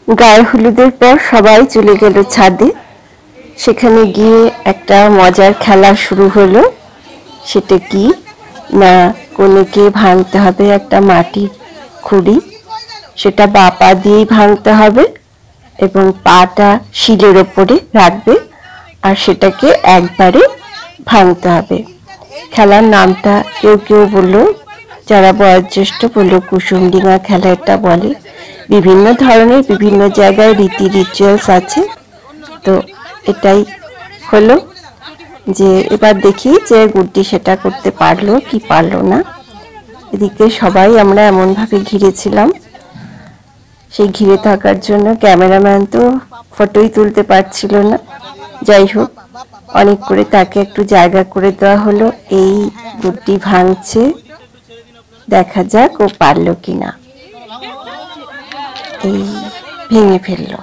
গায়ে হলুদের পর সবাই চলে গেল ছাদে। সেখানে গিয়ে একটা মজার খেলা শুরু হলো। সেটা কি না, কনেকে ভাঙতে হবে একটা মাটির খুঁড়ি। সেটা বা পা দিয়েই ভাঙতে হবে এবং পাটা শিলের ওপরে রাখবে আর সেটাকে একবারে ভাঙতে হবে। খেলার নামটা কেউ কেউ বললো, যারা বয়োজ্যেষ্ঠ বললো কুসুমডিঙা খেলা এটা বলে। বিভিন্ন ধরনের বিভিন্ন জায়গায় রীতি রিচুয়ালস আছে। তো এটাই হলো যে এবার দেখি যে গুড্ডি সেটা করতে পারলো কি পারলো না। এদিকে সবাই আমরা এমনভাবে ঘিরেছিলাম, সেই ঘিরে থাকার জন্য ক্যামেরাম্যান তো ফটোই তুলতে পারছিল না। যাই হোক, অনেক করে তাকে একটু জায়গা করে দেওয়া হলো। এই গুড্ডি ভাঙছে, দেখা যাক ও পারলো কিনা। এই ভেঙে ফেললো।